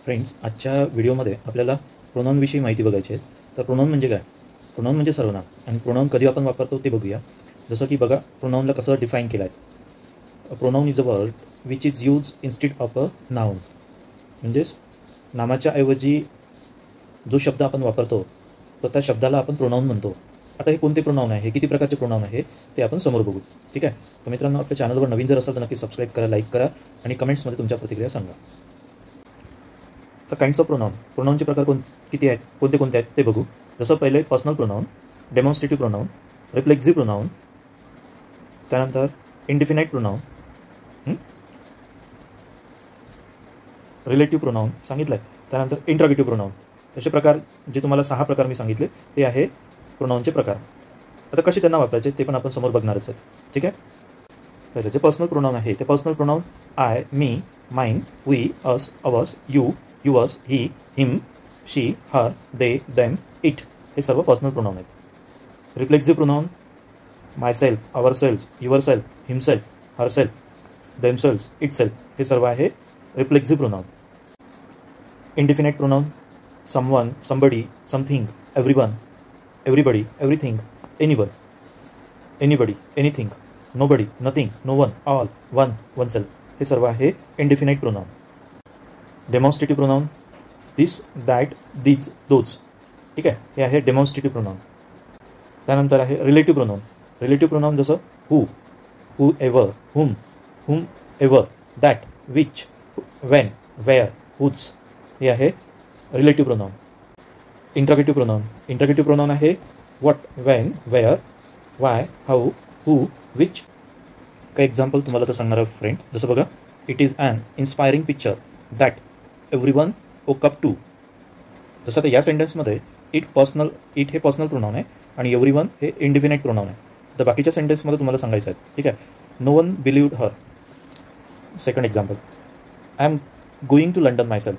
Friends, आजच्या व्हिडिओमध्ये आपल्याला प्रोनाऊनविषयी माहिती बघायची आहे. तर प्रोनाऊन म्हणजे काय? प्रोनाऊन म्हणजे सर्वनाम, आणि प्रोनाऊन कधी आपण वापरतो ते बघूया. जसं की बघा, प्रोनाऊनला कसं डिफाईन केलं आहे. Pronoun is a word which is use instead of a noun. म्हणजेच नामाच्या ऐवजी जो शब्द आपण वापरतो तर त्या शब्दाला आपण प्रोनाऊन म्हणतो. आता हे कोणते प्रोनाऊन आहे, हे किती प्रकारचे प्रोनाऊन आहे ते आपण समोर बघू. ठीक आहे. तर मित्रांनो, आपल्या चॅनलवर नवीन जर असाल तर नक्की सबस्क्राईब करा, लाईक करा आणि कमेंट्समध्ये तुमच्या प्रतिक्रिया सांगा. तर काइंड्स ऑफ प्रोनाऊन, प्रोनाऊनचे प्रकार किती आहेत, कोणते कोणते आहेत ते बघू. जसं पहिले personal pronoun, demonstrative pronoun, reflexive pronoun, त्यानंतर इंडिफिनाइट प्रोनाऊन, रिलेटिव्ह प्रोनाऊन सांगितलं आहे, त्यानंतर इंट्रोगेटिव्ह प्रोनाऊन. असे प्रकार, जे तुम्हाला 6 प्रकार मी सांगितले ते आहे प्रोनाऊनचे प्रकार. आता कसे त्यांना वापरायचे ते पण आपण समोर बघणारच आहेत. ठीक आहे. पहिले जे पर्सनल प्रोनाऊन आहे ते personal pronoun I, me, mine, we, us, ours, you, yours, he, him, she, her, they, them, it हे सर्व पर्सनल प्रोनाऊन आहेत. Reflexive pronoun my self, our self, your self, himself, her self, them self, it self हे सर्व आहे reflexive pronoun. Indefinite pronoun someone, somebody, something, everyone, everybody, everything, anyone, anybody, anything, nobody, nothing, no one, all, one, one self हे सर्व आहे indefinite pronoun. Demonstrative pronoun this, that, these, those. ठीक आहे. हे आहे डेमॉन्स्ट्रेटिव्ह प्रोनाऊन. त्यानंतर आहे relative pronoun. Relative pronoun जसं who, whoever, whomever, that, which, when, where, whose हे आहे relative pronoun. Interrogative pronoun. Interrogative pronoun आहे what, when, where, why, how, who, which. काही एक्झाम्पल तुम्हाला तर सांगणार आहे फ्रेंड. जसं बघा, it is an inspiring picture that everyone woke up to. जसं तर या सेंटेन्समध्ये इट हे पर्सनल प्रोनाऊन आहे आणि एव्हरीवन हे इंडिफिनाइट प्रोनाऊन आहे. तर बाकीच्या सेंटेन्समध्ये तुम्हाला सांगायचं आहे. ठीक आहे. No one believed her. Second example, I am going to London myself.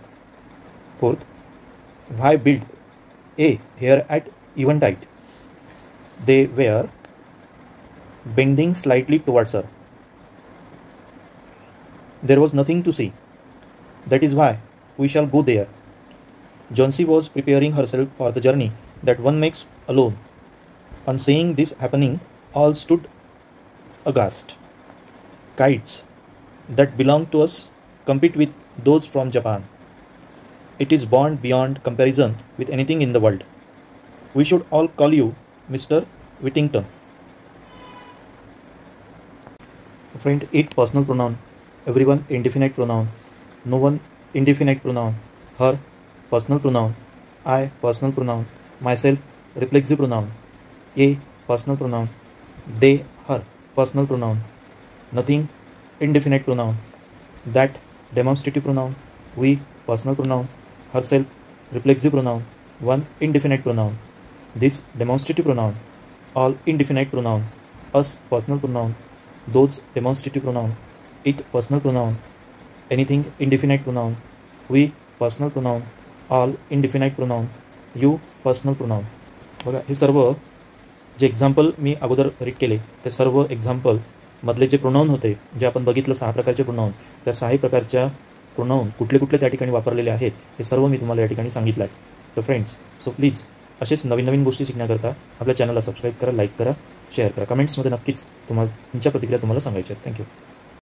Fourth, why build a hair at eventide. They were bending slightly towards her. There was nothing to see. That is why we shall go there. Johnsy was preparing herself for the journey that one makes alone. On seeing this happening, all stood aghast. Kites that belong to us compete with those from Japan. It is born beyond comparison with anything in the world. We should all call you Mr. Whittington. Friend, it personal pronoun, everyone indefinite pronoun, no one indefinite pronoun, her personal pronoun, I personal pronoun, myself reflexive pronoun, a personal pronoun, they her personal pronoun, nothing indefinite pronoun, that demonstrative pronoun, we personal pronoun, herself reflexive pronoun, one indefinite pronoun, this demonstrative pronoun, all indefinite pronoun, us personal pronoun, those demonstrative pronoun, it personal pronoun, anything indefinite pronoun, we personal pronoun, all indefinite pronoun, you personal pronoun. बघा, हे सर्व जे example मी अगोदर read केले ते सर्व example मधले जे प्रोनाऊन होते, जे आपण बघितलं 6 प्रकारचे प्रोनाऊन, त्या 6 प्रकारच्या प्रोनाऊन कुठले कुठले त्या ठिकाणी वापरलेले आहेत हे सर्व मी तुम्हाला या ठिकाणी सांगितलं आहे. तर फ्रेंड्स, सो प्लीज असेच नवीन नवीन गोष्टी शिकण्याकरता आपल्या चॅनलला सबस्क्राईब करा, लाईक करा, शेअर करा. कमेंट्समध्ये नक्कीच तुमच्या प्रतिक्रिया तुम्हाला सांगायच्या आहेत. थँक्यू.